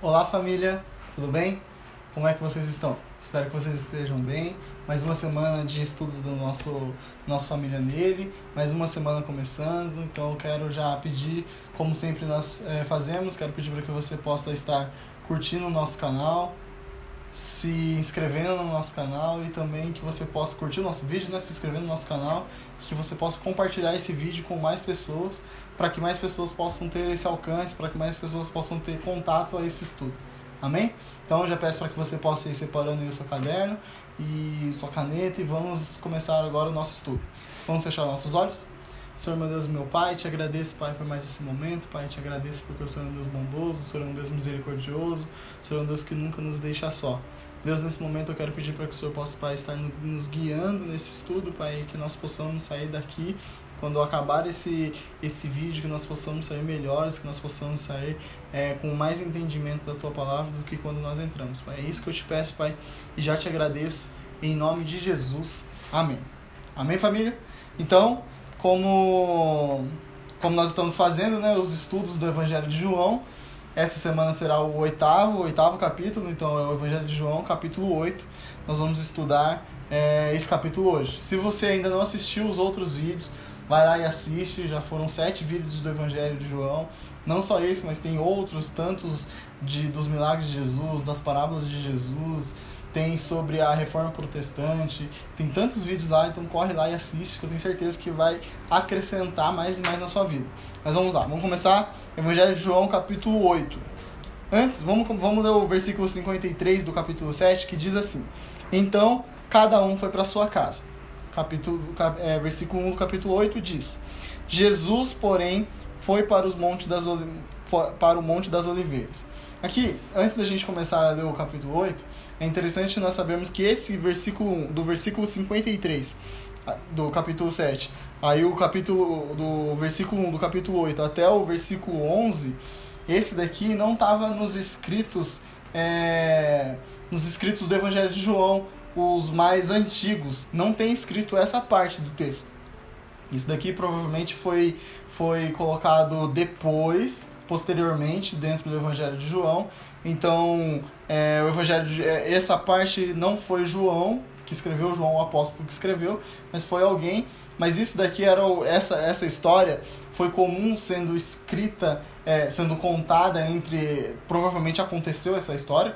Olá família, tudo bem? Como é que vocês estão? Espero que vocês estejam bem. Mais uma semana de estudos do nosso Família Nele, mais uma semana começando, então eu quero já pedir, como sempre nós fazemos, quero pedir para que você possa estar curtindo o nosso canal, se inscrevendo no nosso canal e também que você possa curtir o nosso vídeo, né? Se inscrevendo no nosso canal, que você possa compartilhar esse vídeo com mais pessoas, para que mais pessoas possam ter esse alcance, para que mais pessoas possam ter contato a esse estudo. Amém? Então eu já peço para que você possa ir separando aí o seu caderno e sua caneta e vamos começar agora o nosso estudo. Vamos fechar nossos olhos? Senhor, meu Deus e meu Pai, te agradeço, Pai, por mais esse momento. Pai, te agradeço porque o Senhor é um Deus bondoso, o Senhor é um Deus misericordioso, o Senhor é um Deus que nunca nos deixa só. Deus, nesse momento eu quero pedir para que o Senhor possa, Pai, estar nos guiando nesse estudo, Pai, que nós possamos sair daqui, quando acabar esse vídeo, que nós possamos sair melhores, que nós possamos sair com mais entendimento da Tua Palavra do que quando nós entramos, Pai. É isso que eu te peço, Pai, e já te agradeço, em nome de Jesus. Amém. Amém, família? Então, como nós estamos fazendo, né, os estudos do Evangelho de João, essa semana será o oitavo capítulo, então é o Evangelho de João, capítulo 8. Nós vamos estudar esse capítulo hoje. Se você ainda não assistiu os outros vídeos, vai lá e assiste, já foram 7 vídeos do Evangelho de João. Não só esse, mas tem outros, tantos dos milagres de Jesus, das parábolas de Jesus, tem sobre a reforma protestante, tem tantos vídeos lá, então corre lá e assiste, que eu tenho certeza que vai acrescentar mais e mais na sua vida. Mas vamos lá, vamos começar Evangelho de João, capítulo 8. Antes, vamos ler o versículo 53 do capítulo 7, que diz assim: Então, cada um foi para sua casa. Versículo 1 do capítulo 8 diz: Jesus, porém, foi para o Monte das Oliveiras. Aqui, antes da gente começar a ler o capítulo 8, é interessante nós sabermos que esse versículo 1, do versículo 53 do capítulo 7, aí o capítulo do versículo 1 do capítulo 8 até o versículo 11, esse daqui não estava nos escritos do Evangelho de João, os mais antigos, não tem escrito essa parte do texto. Isso daqui provavelmente foi colocado posteriormente, dentro do Evangelho de João. Então, essa parte não foi João que escreveu, João o apóstolo que escreveu, mas foi alguém. Mas isso daqui essa história foi comum sendo escrita, sendo contada provavelmente aconteceu essa história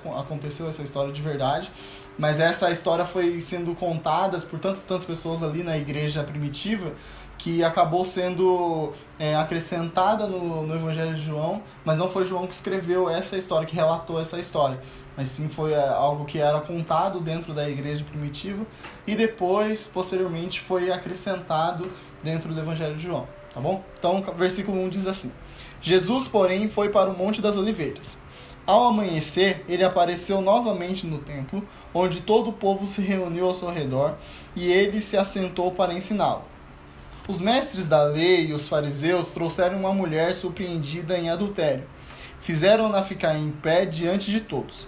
de verdade, mas essa história foi sendo contada por tantas pessoas ali na igreja primitiva, que acabou sendo acrescentada no Evangelho de João, mas não foi João que escreveu essa história, que relatou essa história, mas sim foi algo que era contado dentro da igreja primitiva e depois, posteriormente, foi acrescentado dentro do Evangelho de João, tá bom? Então, versículo 1 diz assim: Jesus, porém, foi para o Monte das Oliveiras. Ao amanhecer, ele apareceu novamente no templo, onde todo o povo se reuniu ao seu redor, e ele se assentou para ensiná-lo. Os mestres da lei e os fariseus trouxeram uma mulher surpreendida em adultério. Fizeram-na ficar em pé diante de todos.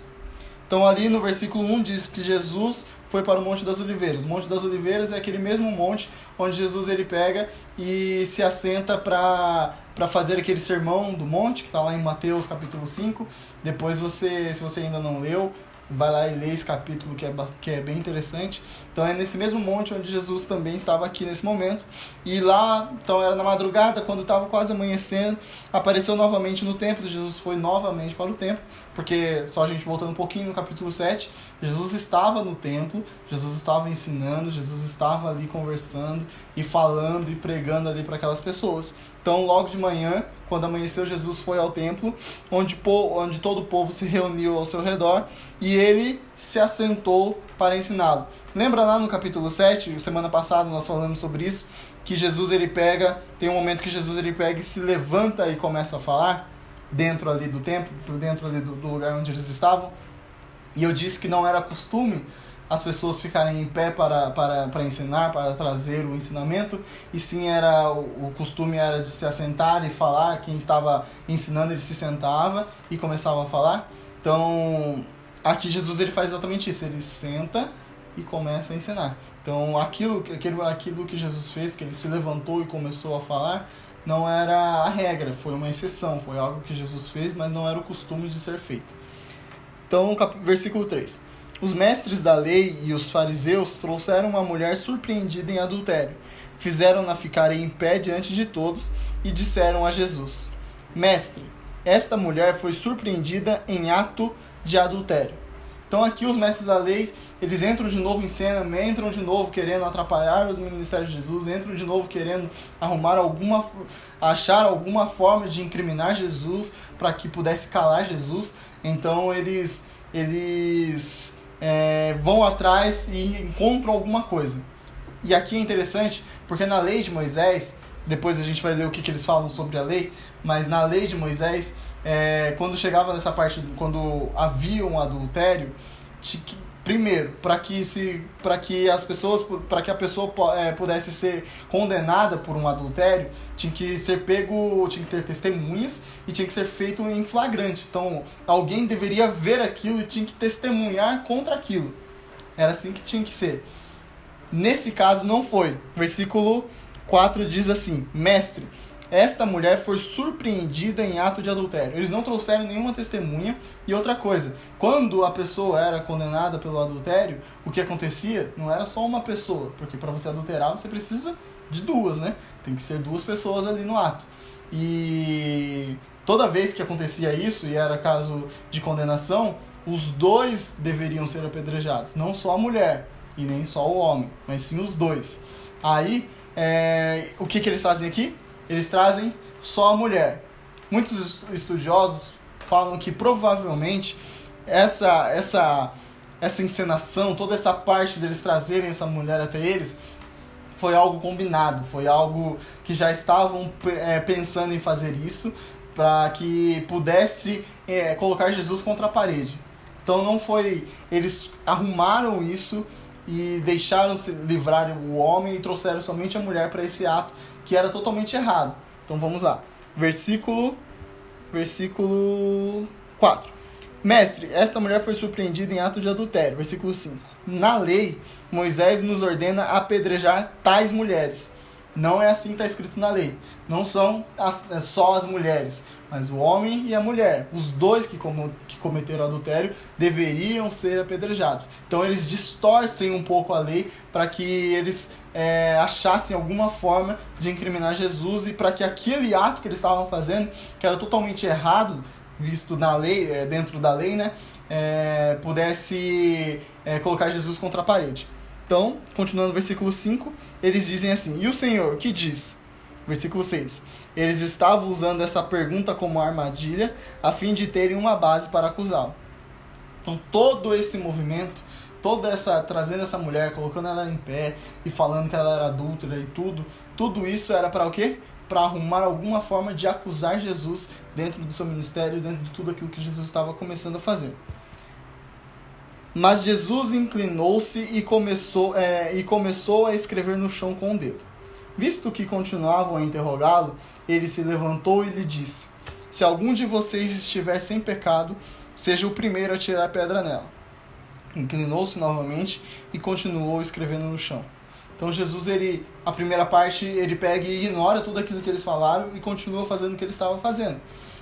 Então ali no versículo 1 diz que Jesus foi para o Monte das Oliveiras. O Monte das Oliveiras é aquele mesmo monte onde Jesus ele pega e se assenta para fazer aquele sermão do monte, que está lá em Mateus capítulo 5. Depois se você ainda não leu, vai lá e lê esse capítulo que é bem interessante. Então é nesse mesmo monte onde Jesus também estava aqui nesse momento. E lá, então era na madrugada, quando estava quase amanhecendo, apareceu novamente no templo. Jesus foi novamente para o templo, porque só a gente voltando um pouquinho no capítulo 7, Jesus estava no templo, Jesus estava ensinando, Jesus estava ali conversando e falando e pregando ali para aquelas pessoas. Então logo de manhã, quando amanheceu, Jesus foi ao templo, onde todo o povo se reuniu ao seu redor, e ele se assentou para ensiná-lo. Lembra lá no capítulo 7, semana passada nós falamos sobre isso, que Jesus tem um momento que Jesus ele pega e se levanta e começa a falar, dentro ali do templo, dentro ali do lugar onde eles estavam, e eu disse que não era costume as pessoas ficarem em pé para ensinar, para trazer o ensinamento, e sim o costume era de se assentar e falar. Quem estava ensinando, ele se sentava e começava a falar. Então, aqui Jesus ele faz exatamente isso, ele senta e começa a ensinar. Então, aquilo que Jesus fez, que ele se levantou e começou a falar, não era a regra, foi uma exceção, foi algo que Jesus fez, mas não era o costume de ser feito. Então, versículo 3. Os mestres da lei e os fariseus trouxeram uma mulher surpreendida em adultério. Fizeram-na ficar em pé diante de todos e disseram a Jesus: Mestre, esta mulher foi surpreendida em ato de adultério. Então aqui os mestres da lei, eles entram de novo em cena, entram de novo querendo atrapalhar o ministério de Jesus, entram de novo querendo achar alguma forma de incriminar Jesus para que pudesse calar Jesus. Então eles vão atrás e encontram alguma coisa. E aqui é interessante, porque na lei de Moisés, depois a gente vai ler o que eles falam sobre a lei, mas na lei de Moisés, quando chegava nessa parte, quando havia um adultério, primeiro, para que a pessoa pudesse ser condenada por um adultério, tinha que ter testemunhas e tinha que ser feito em flagrante. Então, alguém deveria ver aquilo e tinha que testemunhar contra aquilo. Era assim que tinha que ser. Nesse caso não foi. Versículo 4 diz assim: Mestre, esta mulher foi surpreendida em ato de adultério. Eles não trouxeram nenhuma testemunha. E outra coisa, quando a pessoa era condenada pelo adultério, o que acontecia não era só uma pessoa, porque para você adulterar você precisa de duas, né? Tem que ser duas pessoas ali no ato. E toda vez que acontecia isso, e era caso de condenação, os dois deveriam ser apedrejados. Não só a mulher e nem só o homem, mas sim os dois. Aí, o que eles fazem aqui? Eles trazem só a mulher. Muitos estudiosos falam que provavelmente essa encenação, toda essa parte deles trazerem essa mulher até eles, foi algo combinado, foi algo que já estavam pensando em fazer isso, para que pudesse colocar Jesus contra a parede. Então não foi... Eles arrumaram isso e deixaram se livrar o homem e trouxeram somente a mulher para esse ato, que era totalmente errado. Então vamos lá. Versículo 4. Mestre, esta mulher foi surpreendida em ato de adultério. Versículo 5. Na lei, Moisés nos ordena apedrejar tais mulheres. Não é assim que está escrito na lei. Não são só as mulheres, mas o homem e a mulher. Os dois que cometeram adultério deveriam ser apedrejados. Então eles distorcem um pouco a lei para que eles achassem alguma forma de incriminar Jesus e para que aquele ato que eles estavam fazendo, que era totalmente errado, visto na lei, dentro da lei, né, pudesse colocar Jesus contra a parede. Então, continuando no versículo 5, eles dizem assim: E o Senhor, que diz? Versículo 6. Eles estavam usando essa pergunta como armadilha, a fim de terem uma base para acusá-lo. Então, todo esse movimento, trazendo essa mulher, colocando ela em pé e falando que ela era adúltera e tudo isso era para o quê? Para arrumar alguma forma de acusar Jesus dentro do seu ministério, dentro de tudo aquilo que Jesus estava começando a fazer. Mas Jesus inclinou-se e começou a escrever no chão com o dedo. Visto que continuavam a interrogá-lo, ele se levantou e lhe disse: Se algum de vocês estiver sem pecado, seja o primeiro a tirar pedra nela. Inclinou-se novamente e continuou escrevendo no chão. Então Jesus, a primeira parte, ele pega e ignora tudo aquilo que eles falaram e continua fazendo o que ele estava fazendo.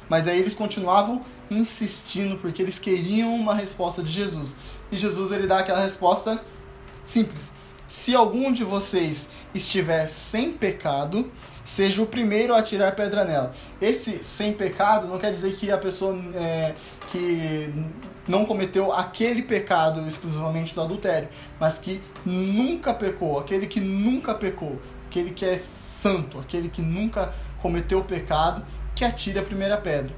Mas aí eles continuavam insistindo, porque eles queriam uma resposta de Jesus. E Jesus, ele dá aquela resposta simples: se algum de vocês estiver sem pecado, seja o primeiro a tirar pedra nela. Esse sem pecado não quer dizer que a pessoa que não cometeu aquele pecado exclusivamente do adultério, mas que nunca pecou, aquele que nunca pecou, aquele que é santo, aquele que nunca cometeu pecado, que atire a primeira pedra.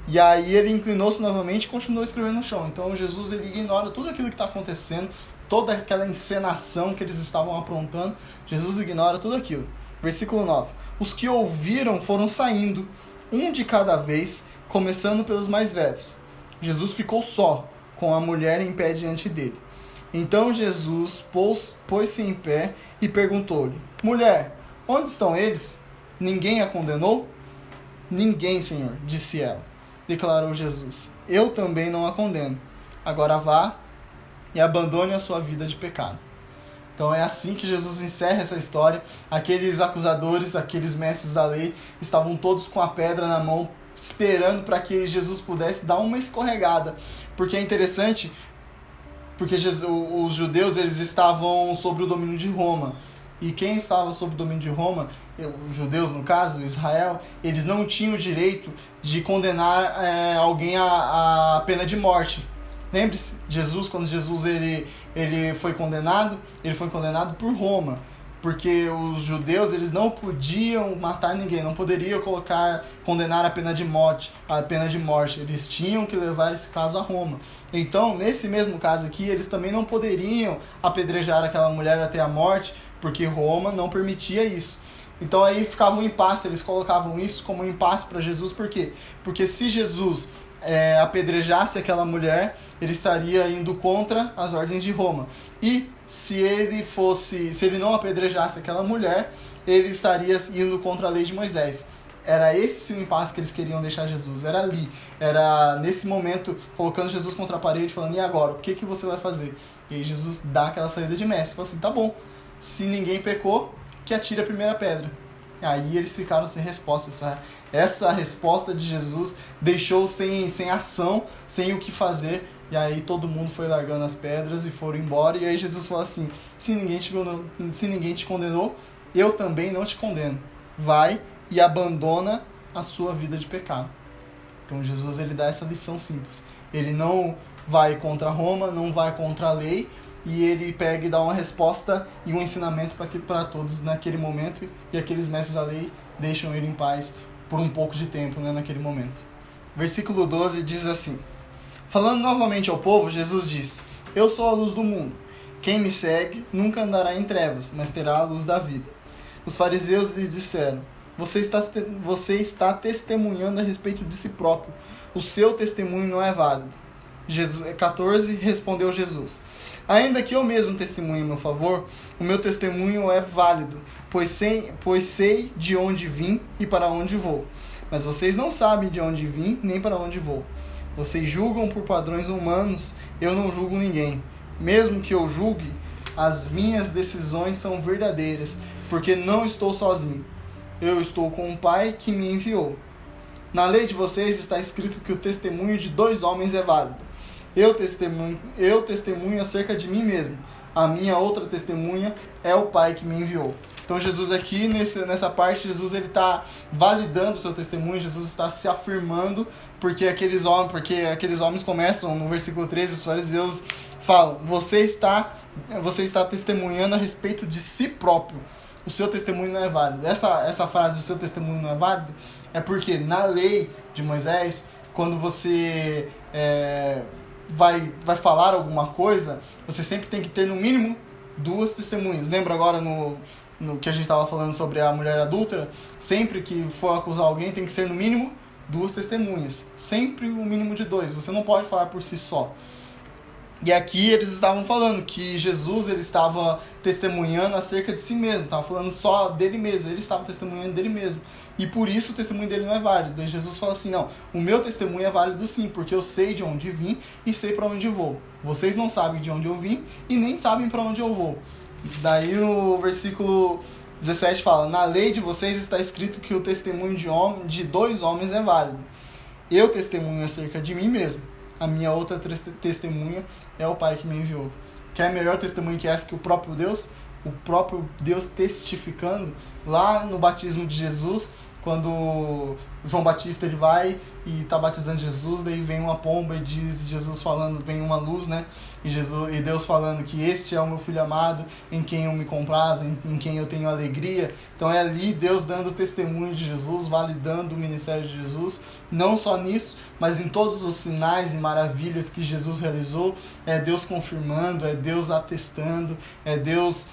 E aí ele inclinou-se novamente e continuou escrevendo no chão. Então Jesus, ele ignora tudo aquilo que está acontecendo, toda aquela encenação que eles estavam aprontando. Jesus ignora tudo aquilo. Versículo 9. Os que ouviram foram saindo, um de cada vez, começando pelos mais velhos. Jesus ficou só, com a mulher em pé diante dele. Então Jesus pôs-se em pé e perguntou-lhe: Mulher, onde estão eles? Ninguém a condenou? Ninguém, Senhor, disse ela. Declarou Jesus: Eu também não a condeno. Agora vá e abandone a sua vida de pecado. Então é assim que Jesus encerra essa história. Aqueles acusadores, aqueles mestres da lei, estavam todos com a pedra na mão, esperando para que Jesus pudesse dar uma escorregada. Porque é interessante, porque os judeus eles estavam sob o domínio de Roma. E quem estava sob o domínio de Roma, os judeus no caso, Israel, eles não tinham o direito de condenar alguém à pena de morte. Lembre-se, quando Jesus ele foi condenado por Roma, porque os judeus eles não podiam matar ninguém, não poderiam condenar a pena de morte, eles tinham que levar esse caso a Roma. Então, nesse mesmo caso aqui, eles também não poderiam apedrejar aquela mulher até a morte, porque Roma não permitia isso. Então aí ficava um impasse, eles colocavam isso como um impasse para Jesus, por quê? Porque se Jesus apedrejasse aquela mulher, ele estaria indo contra as ordens de Roma. E se ele não apedrejasse aquela mulher, ele estaria indo contra a lei de Moisés. Era esse o impasse que eles queriam deixar Jesus. Era ali. Era nesse momento, colocando Jesus contra a parede, falando, e agora? O que você vai fazer? E aí Jesus dá aquela saída de mestre. Fala assim, tá bom. Se ninguém pecou, que atire a primeira pedra. Aí eles ficaram sem resposta. Essa resposta de Jesus deixou sem ação, sem o que fazer. E aí todo mundo foi largando as pedras e foram embora. E aí Jesus fala assim, se ninguém te condenou, eu também não te condeno. Vai e abandona a sua vida de pecado. Então Jesus ele dá essa lição simples. Ele não vai contra Roma, não vai contra a lei, e ele pega e dá uma resposta e um ensinamento para todos naquele momento, e aqueles mestres da lei deixam ele em paz por um pouco de tempo, né, naquele momento. Versículo 12 diz assim, falando novamente ao povo, Jesus diz, eu sou a luz do mundo, quem me segue nunca andará em trevas, mas terá a luz da vida. Os fariseus lhe disseram, você está testemunhando a respeito de si próprio, o seu testemunho não é válido. 14, respondeu Jesus, ainda que eu mesmo testemunhe em meu favor, o meu testemunho é válido, pois sei de onde vim e para onde vou. Mas vocês não sabem de onde vim nem para onde vou. Vocês julgam por padrões humanos, eu não julgo ninguém. Mesmo que eu julgue, as minhas decisões são verdadeiras, porque não estou sozinho. Eu estou com o Pai que me enviou. Na lei de vocês está escrito que o testemunho de 2 homens é válido. Eu testemunho acerca de mim mesmo. A minha outra testemunha é o Pai que me enviou. Então Jesus aqui, nessa parte, Jesus está validando o seu testemunho, Jesus está se afirmando, porque aqueles homens começam, no versículo 13, os fariseus falam, você está testemunhando a respeito de si próprio, o seu testemunho não é válido. Essa frase, o seu testemunho não é válido, é porque na lei de Moisés, quando você vai falar alguma coisa, você sempre tem que ter no mínimo 2 testemunhas. Lembra agora no que a gente estava falando sobre a mulher adúltera? Sempre que for acusar alguém tem que ser no mínimo 2 testemunhas. Sempre o mínimo de 2. Você não pode falar por si só. E aqui eles estavam falando que Jesus ele estava testemunhando acerca de si mesmo, estava falando só dele mesmo, ele estava testemunhando dele mesmo. E por isso o testemunho dele não é válido. E Jesus fala assim, não, o meu testemunho é válido sim, porque eu sei de onde vim e sei para onde vou. Vocês não sabem de onde eu vim e nem sabem para onde eu vou. Daí no versículo 17 fala, na lei de vocês está escrito que o testemunho de 2 homens é válido. Eu testemunho acerca de mim mesmo. A minha outra testemunha é o Pai que me enviou. Quer melhor testemunho que essa que o próprio Deus? O próprio Deus testificando lá no batismo de Jesus, quando João Batista ele vai e está batizando Jesus, daí vem uma pomba e diz, Jesus falando, vem uma luz, né? E Deus falando que este é o meu filho amado, em quem eu me comprazo, em quem eu tenho alegria. Então é ali Deus dando testemunho de Jesus, validando o ministério de Jesus, não só nisso, mas em todos os sinais e maravilhas que Jesus realizou, é Deus confirmando, é Deus atestando, é Deus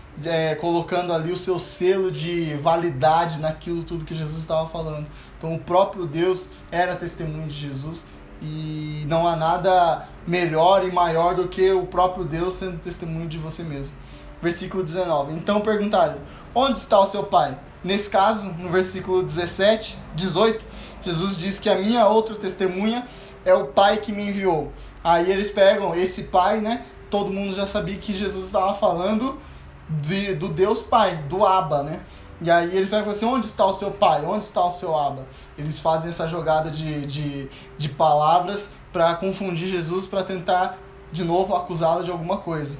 colocando ali o seu selo de validade naquilo tudo que Jesus estava falando. Então o próprio Deus era testemunho de Jesus e não há nada melhor e maior do que o próprio Deus sendo testemunho de você mesmo. Versículo 19. Então perguntaram, onde está o seu Pai? Nesse caso, no versículo 18, Jesus diz que a minha outra testemunha é o Pai que me enviou. Aí eles pegam esse Pai, né? Todo mundo já sabia que Jesus estava falando do Deus Pai, do Abba, né? E aí eles pegam e falam assim, onde está o seu pai? Onde está o seu Abba? Eles fazem essa jogada de palavras para confundir Jesus, para tentar, de novo, acusá-lo de alguma coisa.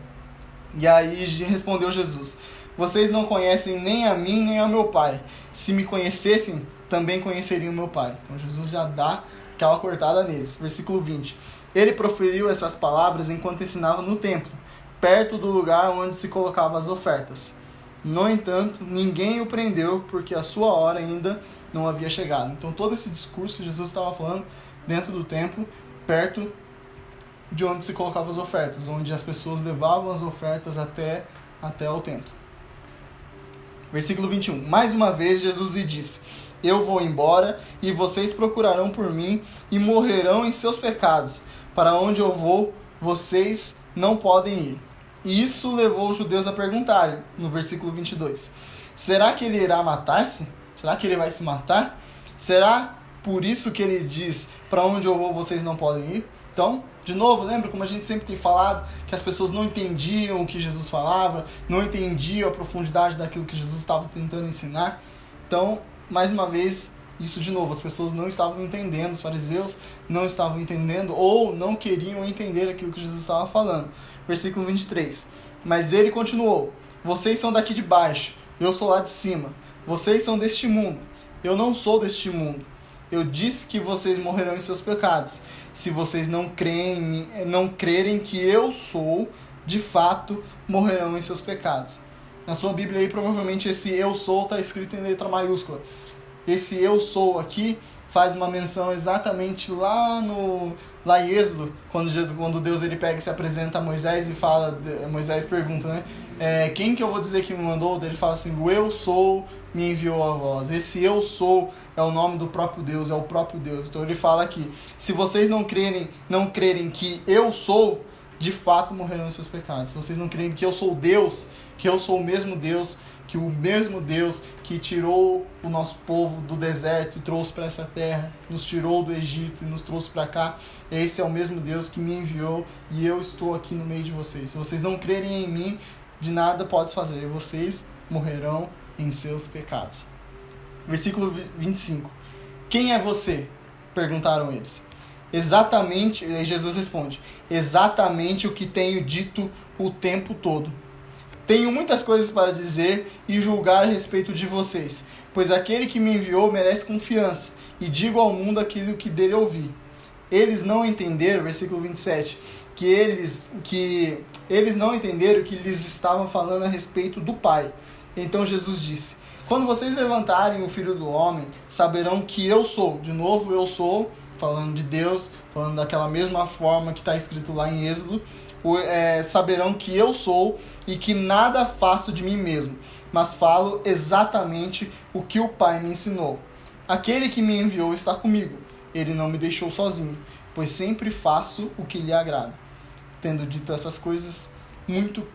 E aí respondeu Jesus, vocês não conhecem nem a mim, nem ao meu Pai. Se me conhecessem, também conheceriam o meu Pai. Então Jesus já dá aquela cortada neles. Versículo 20. Ele proferiu essas palavras enquanto ensinava no templo, perto do lugar onde se colocavam as ofertas. No entanto, ninguém o prendeu, porque a sua hora ainda não havia chegado. Então todo esse discurso Jesus estava falando dentro do templo, perto de onde se colocavam as ofertas, onde as pessoas levavam as ofertas até o templo. Versículo 21. Mais uma vez Jesus lhe disse, eu vou embora e vocês procurarão por mim e morrerão em seus pecados. Para onde eu vou, vocês não podem ir. E isso levou os judeus a perguntarem, no versículo 22, será que ele irá matar-se? Será que ele vai se matar? Será por isso que ele diz, para onde eu vou, vocês não podem ir? Então, de novo, lembra como a gente sempre tem falado, que as pessoas não entendiam o que Jesus falava, não entendiam a profundidade daquilo que Jesus estava tentando ensinar. Então, mais uma vez, isso de novo, as pessoas não estavam entendendo, os fariseus não estavam entendendo ou não queriam entender aquilo que Jesus estava falando. Versículo 23. Mas ele continuou, vocês são daqui de baixo, eu sou lá de cima. Vocês são deste mundo, eu não sou deste mundo. Eu disse que vocês morrerão em seus pecados. Se vocês não crerem que eu sou, de fato, morrerão em seus pecados. Na sua Bíblia aí, provavelmente esse eu sou está escrito em letra maiúscula. Esse eu sou aqui faz uma menção exatamente lá em Êxodo, quando Deus ele pega e se apresenta a Moisés e fala, Moisés pergunta, né? Quem que eu vou dizer que me mandou? Ele fala assim, o eu sou me enviou a vós. Esse eu sou é o nome do próprio Deus, é o próprio Deus. Então ele fala aqui, se vocês não crerem que eu sou, de fato morrerão em seus pecados. Se vocês não crerem que eu sou Deus, que eu sou o mesmo Deus, que o mesmo Deus que tirou o nosso povo do deserto e trouxe para essa terra, nos tirou do Egito e nos trouxe para cá, esse é o mesmo Deus que me enviou e eu estou aqui no meio de vocês. Se vocês não crerem em mim, de nada posso fazer, vocês morrerão em seus pecados. Versículo 25. Quem é você? Perguntaram eles. Exatamente, e Jesus responde, exatamente o que tenho dito o tempo todo. Tenho muitas coisas para dizer e julgar a respeito de vocês, pois aquele que me enviou merece confiança, e digo ao mundo aquilo que dele ouvi. Eles não entenderam, versículo 27, que eles não entenderam que lhes estavam falando a respeito do Pai. Então Jesus disse, quando vocês levantarem o Filho do Homem, saberão que eu sou. De novo, eu sou, falando de Deus, falando daquela mesma forma que está escrito lá em Êxodo, saberão que eu sou e que nada faço de mim mesmo, mas falo exatamente o que o Pai me ensinou. Aquele que me enviou está comigo, ele não me deixou sozinho, pois sempre faço o que lhe agrada. Tendo dito essas coisas,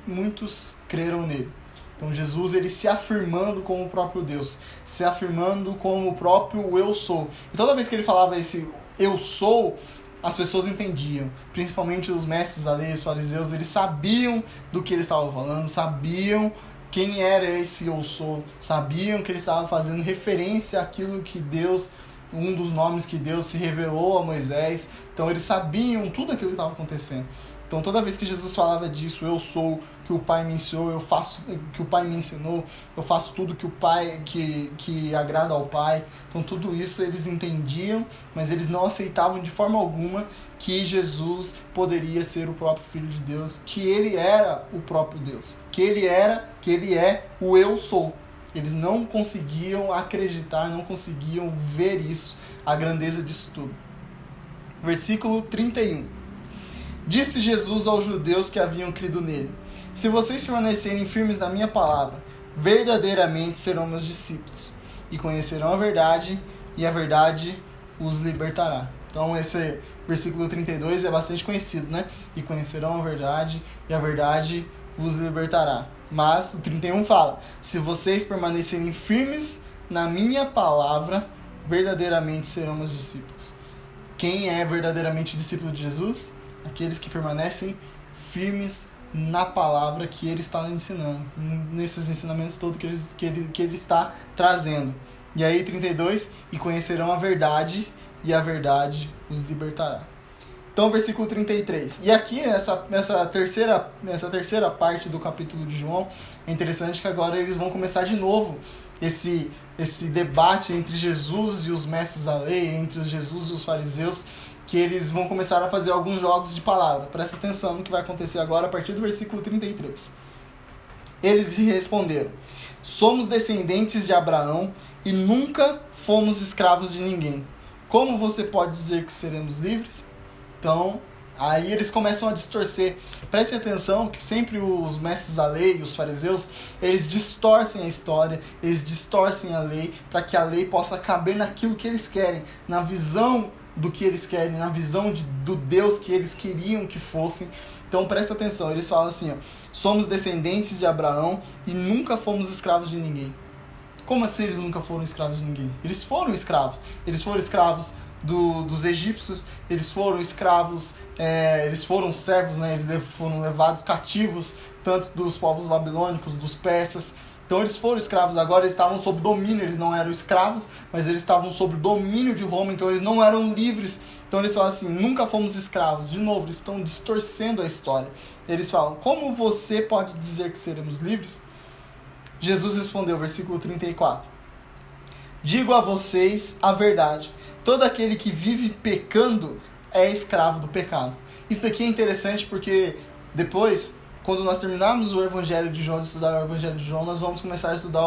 muitos creram nele. Então Jesus ele se afirmando como o próprio Deus, se afirmando como o próprio eu sou. E toda vez que ele falava esse eu sou, as pessoas entendiam, principalmente os mestres da lei, os fariseus, eles sabiam do que ele estava falando, sabiam quem era esse eu sou, sabiam que ele estava fazendo referência àquilo que Deus, um dos nomes que Deus se revelou a Moisés, então eles sabiam tudo aquilo que estava acontecendo. Então toda vez que Jesus falava disso, eu sou, que o Pai me ensinou, eu faço que o Pai me ensinou, eu faço tudo que o Pai que agrada ao Pai. Então tudo isso eles entendiam, mas eles não aceitavam de forma alguma que Jesus poderia ser o próprio Filho de Deus, que ele era o próprio Deus, que ele é o eu sou. Eles não conseguiam acreditar, não conseguiam ver isso, a grandeza disso tudo. Versículo 31. Disse Jesus aos judeus que haviam crido nele, se vocês permanecerem firmes na minha palavra, verdadeiramente serão meus discípulos, e conhecerão a verdade, e a verdade os libertará. Então esse versículo 32 é bastante conhecido, né? E conhecerão a verdade, e a verdade os libertará. Mas o 31 fala, se vocês permanecerem firmes na minha palavra, verdadeiramente serão meus discípulos. Quem é verdadeiramente discípulo de Jesus? Aqueles que permanecem firmes na palavra que ele está ensinando, nesses ensinamentos todos que ele está trazendo. E aí 32, e conhecerão a verdade, e a verdade os libertará. Então, versículo 33. E aqui, nessa terceira parte do capítulo de João, é interessante que agora eles vão começar de novo esse debate entre Jesus e os mestres da lei, entre Jesus e os fariseus, que eles vão começar a fazer alguns jogos de palavra. Presta atenção no que vai acontecer agora a partir do versículo 33. Eles lhe responderam: somos descendentes de Abraão e nunca fomos escravos de ninguém. Como você pode dizer que seremos livres? Então, aí eles começam a distorcer. Preste atenção que sempre os mestres da lei, os fariseus, eles distorcem a história, eles distorcem a lei, para que a lei possa caber naquilo que eles querem, na visão do que eles querem, na visão do Deus que eles queriam que fossem. Então presta atenção, eles falam assim, ó, somos descendentes de Abraão e nunca fomos escravos de ninguém. Como assim eles nunca foram escravos de ninguém? Eles foram escravos dos egípcios, eles foram escravos, eles foram servos, né? Eles foram levados cativos, tanto dos povos babilônicos, dos persas. Então eles foram escravos, agora eles estavam sob domínio, eles não eram escravos, mas eles estavam sob domínio de Roma, então eles não eram livres. Então eles falam assim, nunca fomos escravos. De novo, eles estão distorcendo a história. Eles falam, como você pode dizer que seremos livres? Jesus respondeu, versículo 34. Digo a vocês a verdade, todo aquele que vive pecando é escravo do pecado. Isso daqui é interessante porque depois, quando nós terminarmos o Evangelho de João, de estudar o Evangelho de João, nós vamos começar a estudar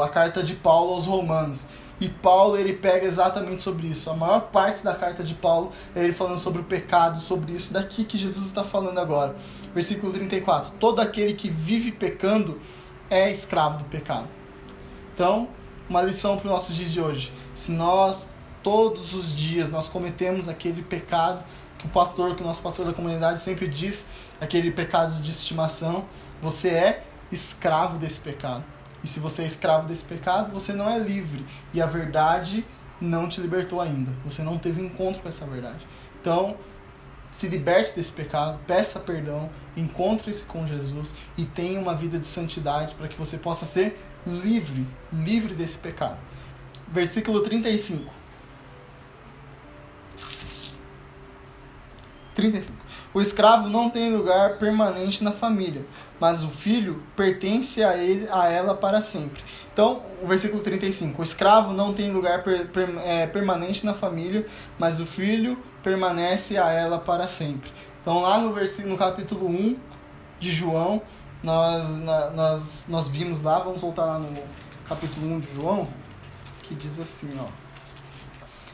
a carta de Paulo aos Romanos. E Paulo, ele pega exatamente sobre isso. A maior parte da carta de Paulo é ele falando sobre o pecado, sobre isso daqui que Jesus está falando agora. Versículo 34. Todo aquele que vive pecando é escravo do pecado. Então, uma lição para os nossos dias de hoje. Se nós, todos os dias, nós cometemos aquele pecado que o nosso pastor da comunidade sempre diz, aquele pecado de estimação, você é escravo desse pecado. E se você é escravo desse pecado, você não é livre. E a verdade não te libertou ainda. Você não teve encontro com essa verdade. Então, se liberte desse pecado, peça perdão, encontre-se com Jesus e tenha uma vida de santidade para que você possa ser livre desse pecado. Versículo 35. 35. O escravo não tem lugar permanente na família, mas o filho pertence a ela para sempre. Então, o versículo 35. O escravo não tem lugar permanente na família, mas o filho permanece a ela para sempre. Então, lá no capítulo 1 de João, nós vimos lá, vamos voltar lá no capítulo 1 de João, que diz assim, ó.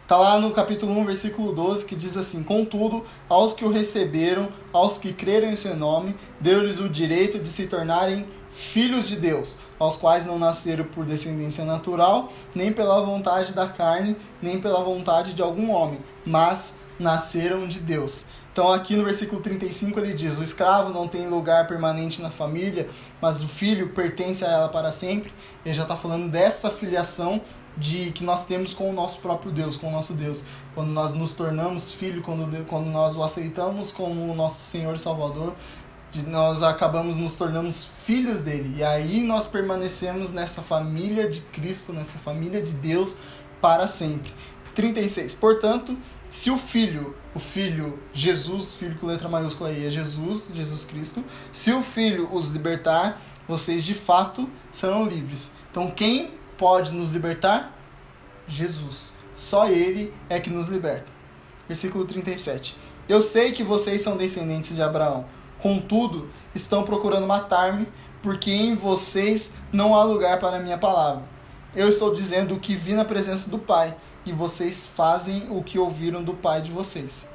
Está lá no capítulo 1, versículo 12, que diz assim: contudo, aos que o receberam, aos que creram em seu nome, deu-lhes o direito de se tornarem filhos de Deus, aos quais não nasceram por descendência natural, nem pela vontade da carne, nem pela vontade de algum homem, mas nasceram de Deus. Então aqui no versículo 35 ele diz, o escravo não tem lugar permanente na família, mas o filho pertence a ela para sempre. Ele já está falando dessa filiação que nós temos com o nosso próprio Deus, com o nosso Deus. Quando nós nos tornamos filhos, quando nós o aceitamos como o nosso Senhor e Salvador, nós acabamos nos tornando filhos dele. E aí nós permanecemos nessa família de Cristo, nessa família de Deus para sempre. 36. Portanto, se o Filho, Jesus, Filho com letra maiúscula aí é Jesus Cristo, se o Filho os libertar, vocês de fato serão livres. Então quem pode nos libertar? Jesus. Só Ele é que nos liberta. Versículo 37. Eu sei que vocês são descendentes de Abraão, contudo, estão procurando matar-me, porque em vocês não há lugar para a minha palavra. Eu estou dizendo o que vi na presença do Pai, e vocês fazem o que ouviram do pai de vocês.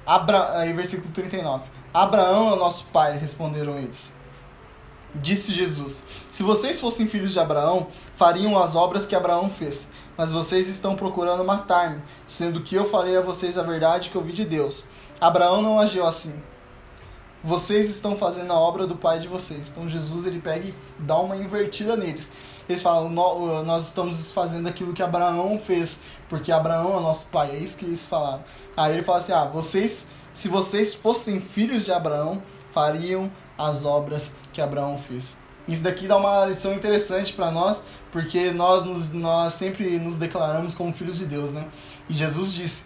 Aí, versículo 39. Abraão é o nosso pai, responderam eles. Disse Jesus, se vocês fossem filhos de Abraão, fariam as obras que Abraão fez. Mas vocês estão procurando matar-me, sendo que eu falei a vocês a verdade que ouvi de Deus. Abraão não agiu assim. Vocês estão fazendo a obra do pai de vocês. Então Jesus ele pega e dá uma invertida neles. Eles falam, nós estamos fazendo aquilo que Abraão fez, porque Abraão é nosso pai. É isso que eles falaram. Aí ele fala assim, vocês Se vocês fossem filhos de Abraão, fariam as obras que Abraão fez. Isso daqui dá uma lição interessante para nós, porque nós sempre nos declaramos como filhos de Deus, né? E Jesus disse,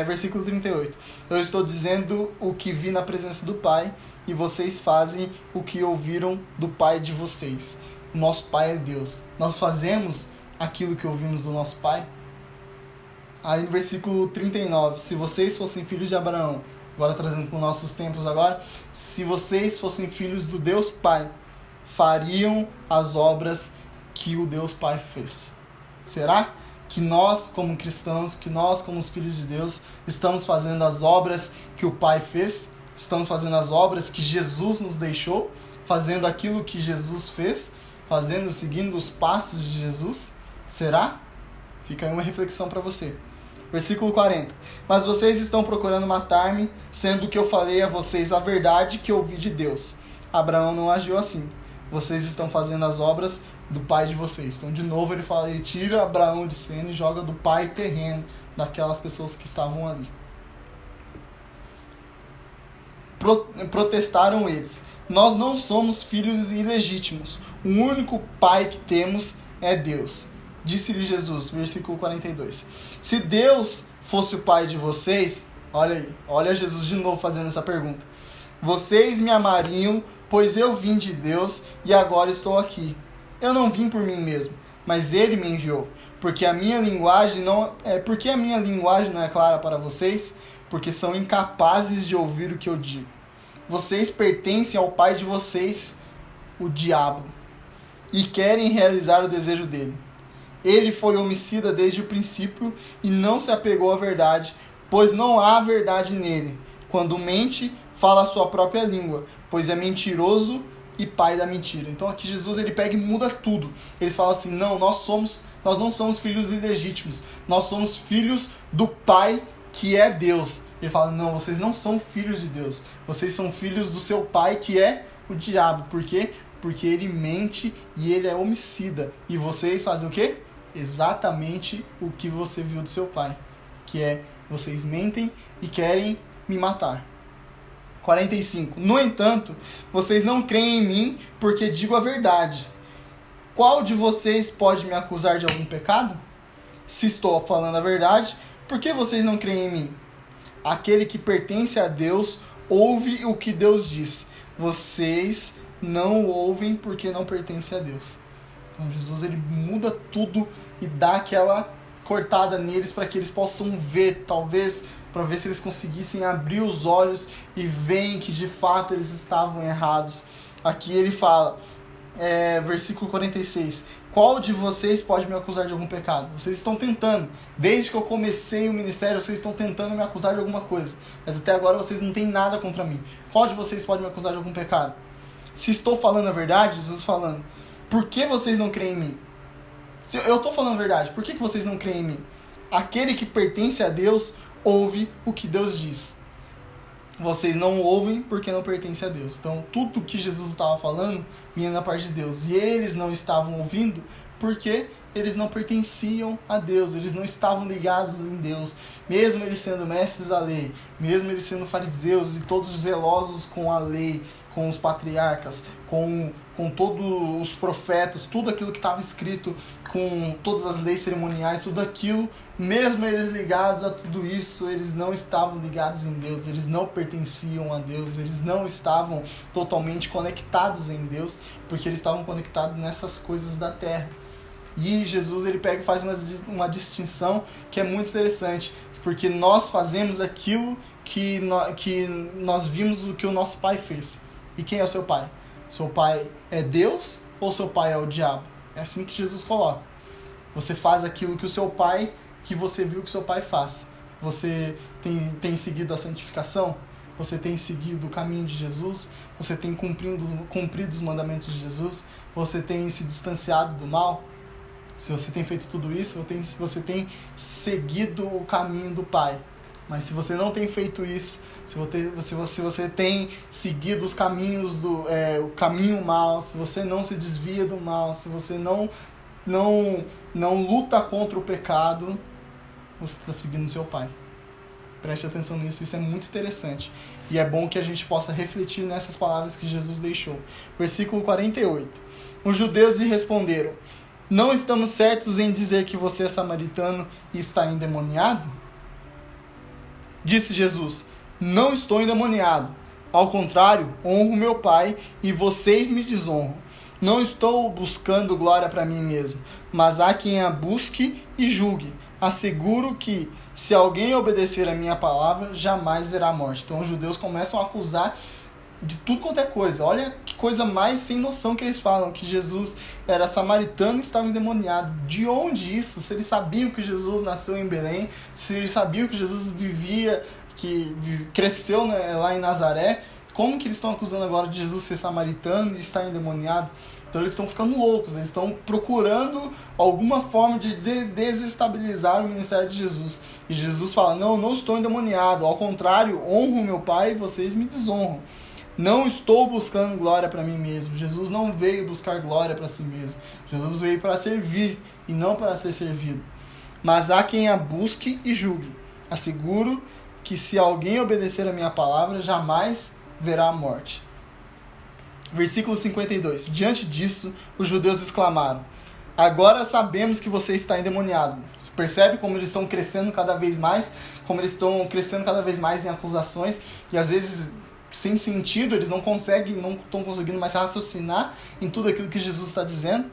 versículo 38, eu estou dizendo o que vi na presença do Pai, e vocês fazem o que ouviram do Pai de vocês. Nosso Pai é Deus. Nós fazemos aquilo que ouvimos do nosso Pai. Aí no versículo 39, se vocês fossem filhos de Abraão, agora trazendo para os nossos tempos agora, se vocês fossem filhos do Deus Pai, fariam as obras que o Deus Pai fez. Será que nós, como cristãos, que nós, como os filhos de Deus, estamos fazendo as obras que o Pai fez? Estamos fazendo as obras que Jesus nos deixou? Fazendo aquilo que Jesus fez? Seguindo os passos de Jesus? Será? Fica aí uma reflexão para você. Versículo 40. Mas vocês estão procurando matar-me, sendo que eu falei a vocês a verdade que ouvi de Deus. Abraão não agiu assim. Vocês estão fazendo as obras do pai de vocês. Então, de novo, ele tira Abraão de cena e joga do pai terreno daquelas pessoas que estavam ali. Protestaram eles. Nós não somos filhos ilegítimos. O único pai que temos é Deus. Disse-lhe Jesus, versículo 42. Se Deus fosse o pai de vocês, olha aí, olha Jesus de novo fazendo essa pergunta. Vocês me amariam, pois eu vim de Deus e agora estou aqui. Eu não vim por mim mesmo, mas Ele me enviou. Porque a minha linguagem não é clara para vocês, porque são incapazes de ouvir o que eu digo. Vocês pertencem ao pai de vocês, o diabo, e querem realizar o desejo dele. Ele foi homicida desde o princípio e não se apegou à verdade, pois não há verdade nele. Quando mente, fala a sua própria língua, pois é mentiroso e pai da mentira. Então aqui Jesus ele pega e muda tudo. Eles falam assim, não, nós não somos filhos ilegítimos, nós somos filhos do Pai que é Deus. Ele fala, não, vocês não são filhos de Deus, vocês são filhos do seu pai que é o diabo. Por quê? Porque ele mente e ele é homicida. E vocês fazem o quê? Exatamente o que você viu do seu pai, que é, vocês mentem e querem me matar. 45. No entanto, vocês não creem em mim porque digo a verdade. Qual de vocês pode me acusar de algum pecado? Se estou falando a verdade, por que vocês não creem em mim? Aquele que pertence a Deus ouve o que Deus diz. Vocês não ouvem porque não pertencem a Deus. Então Jesus ele muda tudo e dá aquela cortada neles para que eles possam ver, talvez para ver se eles conseguissem abrir os olhos e verem que de fato eles estavam errados. Aqui ele fala, versículo 46, qual de vocês pode me acusar de algum pecado? Vocês estão tentando, desde que eu comecei o ministério, vocês estão tentando me acusar de alguma coisa, mas até agora vocês não têm nada contra mim. Qual de vocês pode me acusar de algum pecado? Se estou falando a verdade, Jesus falando, por que vocês não creem em mim? Se eu estou falando a verdade, por que vocês não creem em mim? Aquele que pertence a Deus ouve o que Deus diz. Vocês não ouvem porque não pertencem a Deus. Então, tudo que Jesus estava falando vinha da parte de Deus. E eles não estavam ouvindo porque eles não pertenciam a Deus. Eles não estavam ligados em Deus. Mesmo eles sendo mestres da lei, mesmo eles sendo fariseus e todos zelosos com a lei, com os patriarcas, com todos os profetas, tudo aquilo que estava escrito, com todas as leis cerimoniais, tudo aquilo, mesmo eles ligados a tudo isso, eles não estavam ligados em Deus, eles não pertenciam a Deus, eles não estavam totalmente conectados em Deus, porque eles estavam conectados nessas coisas da terra. E Jesus ele pega e faz uma distinção que é muito interessante, porque nós fazemos aquilo que nós vimos o que o nosso pai fez. E quem é o seu pai? Seu pai é Deus ou seu pai é o diabo? É assim que Jesus coloca. Você faz aquilo que o seu pai, que você viu que o seu pai faz. Você tem seguido a santificação? Você tem seguido o caminho de Jesus? Você tem cumprido os mandamentos de Jesus? Você tem se distanciado do mal? Se você tem feito tudo isso, você tem seguido o caminho do Pai. Mas se você não tem feito isso, se você tem seguido os caminhos o caminho mal, se você não se desvia do mal, se você não luta contra o pecado, você está seguindo seu pai. Preste atenção nisso, isso é muito interessante. E é bom que a gente possa refletir nessas palavras que Jesus deixou. Versículo 48. Os judeus lhe responderam: não estamos certos em dizer que você é samaritano e está endemoniado? Disse Jesus: não estou endemoniado. Ao contrário, honro meu Pai e vocês me desonram. Não estou buscando glória para mim mesmo, mas há quem a busque e julgue. Asseguro que, se alguém obedecer a minha palavra, jamais verá a morte. Então os judeus começam a acusar de tudo quanto é coisa. Olha que coisa mais sem noção que eles falam, que Jesus era samaritano e estava endemoniado. De onde isso? Se eles sabiam que Jesus nasceu em Belém, se eles sabiam que Jesus vivia, que cresceu, né, lá em Nazaré, como que eles estão acusando agora de Jesus ser samaritano e estar endemoniado? Então eles estão ficando loucos, eles estão procurando alguma forma de desestabilizar o ministério de Jesus. E Jesus fala: não estou endemoniado, ao contrário, honro meu Pai e vocês me desonram. Não estou buscando glória para mim mesmo. Jesus não veio buscar glória para si mesmo. Jesus veio para servir e não para ser servido. Mas há quem a busque e julgue. Asseguro que, se alguém obedecer a minha palavra, jamais verá a morte. Versículo 52. Diante disso, os judeus exclamaram: agora sabemos que você está endemoniado. Você percebe como eles estão crescendo cada vez mais? Como eles estão crescendo cada vez mais em acusações? E às vezes, sem sentido, eles não estão conseguindo mais raciocinar em tudo aquilo que Jesus está dizendo.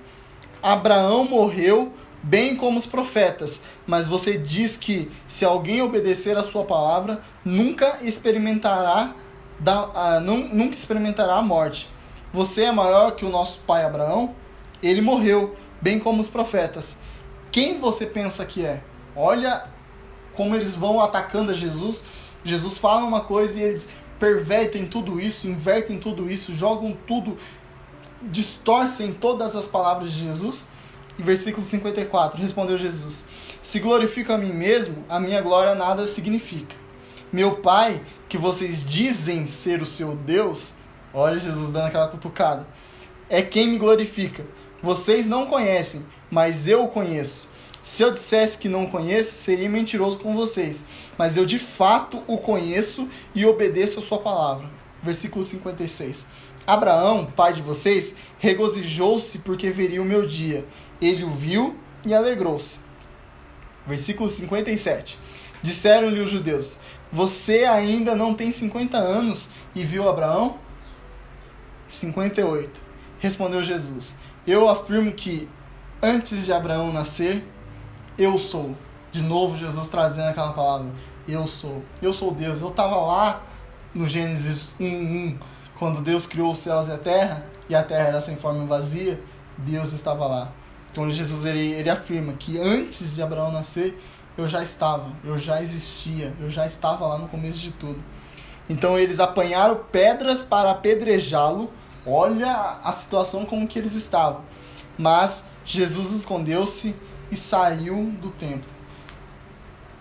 Abraão morreu, bem como os profetas, mas você diz que, se alguém obedecer a sua palavra, nunca experimentará a morte. Você é maior que o nosso pai Abraão? Ele morreu, bem como os profetas. Quem você pensa que é? Olha como eles vão atacando a Jesus. Jesus fala uma coisa e eles pervertem tudo isso, invertem tudo isso, jogam tudo, distorcem todas as palavras de Jesus. Versículo 54, respondeu Jesus: se glorifico a mim mesmo, a minha glória nada significa. Meu Pai, que vocês dizem ser o seu Deus, olha Jesus dando aquela cutucada, é quem me glorifica. Vocês não conhecem, mas eu o conheço. Se eu dissesse que não conheço, seria mentiroso com vocês. Mas eu de fato o conheço e obedeço a sua palavra. Versículo 56. Abraão, pai de vocês, regozijou-se porque veria o meu dia. Ele o viu e alegrou-se. Versículo 57. Disseram-lhe os judeus: você ainda não tem 50 anos e viu Abraão? 58. Respondeu Jesus: eu afirmo que, antes de Abraão nascer, eu sou. De novo Jesus trazendo aquela palavra: eu sou. Eu sou Deus. Eu estava lá no Gênesis 1:1, quando Deus criou os céus e a terra era sem forma e vazia. Deus estava lá. Então Jesus ele afirma que antes de Abraão nascer, eu já estava, eu já existia, eu já estava lá no começo de tudo. Então eles apanharam pedras para apedrejá-lo. Olha a situação como que eles estavam. Mas Jesus escondeu-se e saiu do templo.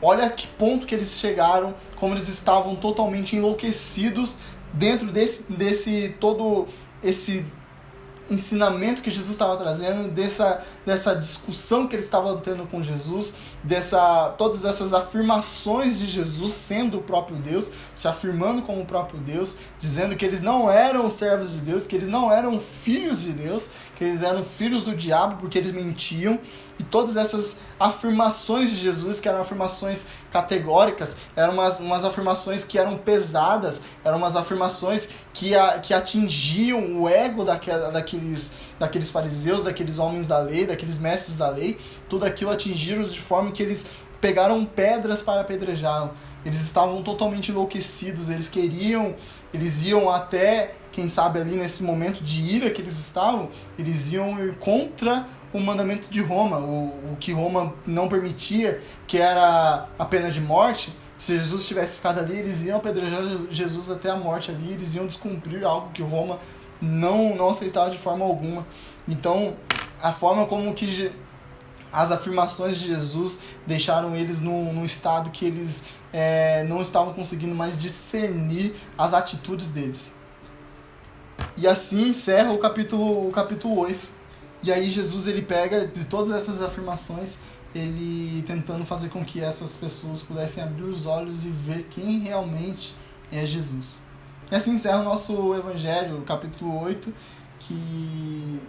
Olha que ponto que eles chegaram, como eles estavam totalmente enlouquecidos dentro desse todo esse ensinamento que Jesus estava trazendo, dessa discussão que eles estavam tendo com Jesus, todas essas afirmações de Jesus sendo o próprio Deus, se afirmando como o próprio Deus, dizendo que eles não eram servos de Deus, que eles não eram filhos de Deus, que eles eram filhos do diabo porque eles mentiam. E todas essas afirmações de Jesus, que eram afirmações categóricas, eram umas afirmações que eram pesadas, eram umas afirmações que atingiam o ego daqueles fariseus, daqueles homens da lei, daqueles mestres da lei. Tudo aquilo atingiram de forma que eles pegaram pedras para apedrejá-lo. Eles estavam totalmente enlouquecidos, eles iam até, quem sabe ali nesse momento de ira que eles estavam, eles iam ir contra o mandamento de Roma, o que Roma não permitia, que era a pena de morte. Se Jesus tivesse ficado ali, eles iam apedrejar Jesus até a morte ali, eles iam descumprir algo que Roma não aceitava de forma alguma. Então, a forma como que as afirmações de Jesus deixaram eles num estado que eles não estavam conseguindo mais discernir as atitudes deles. E assim encerra o capítulo 8. E aí Jesus ele pega de todas essas afirmações, ele tentando fazer com que essas pessoas pudessem abrir os olhos e ver quem realmente é Jesus. E assim encerra o nosso Evangelho, capítulo 8, que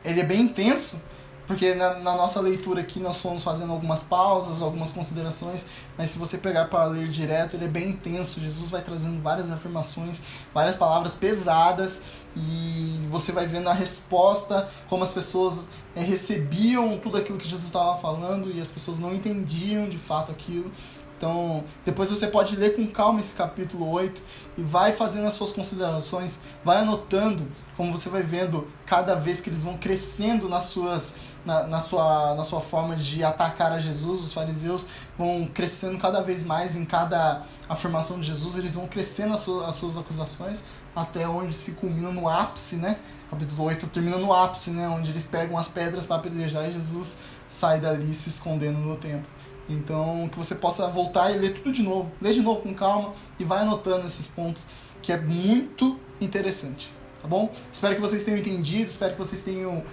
ele é bem intenso, porque na nossa leitura aqui nós fomos fazendo algumas pausas, algumas considerações, mas se você pegar para ler direto, ele é bem intenso. Jesus vai trazendo várias afirmações, várias palavras pesadas, e você vai vendo a resposta, como as pessoas recebiam tudo aquilo que Jesus estava falando, e as pessoas não entendiam de fato aquilo. Então, depois você pode ler com calma esse capítulo 8 e vai fazendo as suas considerações, vai anotando, como você vai vendo cada vez que eles vão crescendo na sua forma de atacar a Jesus. Os fariseus vão crescendo cada vez mais em cada afirmação de Jesus, eles vão crescendo as suas acusações, até onde se culmina no ápice, né? Capítulo 8 termina no ápice, né? Onde eles pegam as pedras para apedrejar e Jesus sai dali se escondendo no templo. Então, que você possa voltar e ler tudo de novo. Lê de novo com calma e vai anotando esses pontos, que é muito interessante, tá bom? Espero que vocês tenham entendido, espero que vocês tenham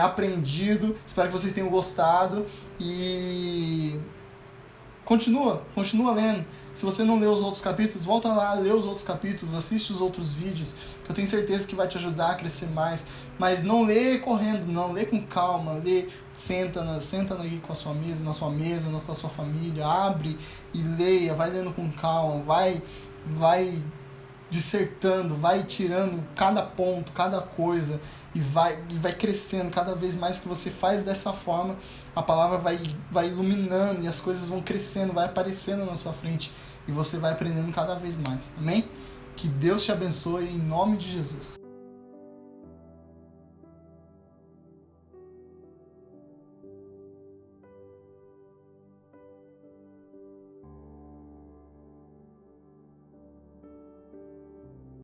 aprendido, espero que vocês tenham gostado e continua lendo. Se você não leu os outros capítulos, volta lá, lê os outros capítulos, assiste os outros vídeos, que eu tenho certeza que vai te ajudar a crescer mais. Mas não lê correndo, não, lê com calma, lê, senta aí com a sua mesa, na sua mesa, com a sua família, abre e leia, vai lendo com calma, vai dissertando, vai tirando cada ponto, cada coisa, e vai crescendo cada vez mais. Que você faz dessa forma, a palavra vai iluminando e as coisas vão crescendo, vai aparecendo na sua frente e você vai aprendendo cada vez mais. Amém? Que Deus te abençoe em nome de Jesus.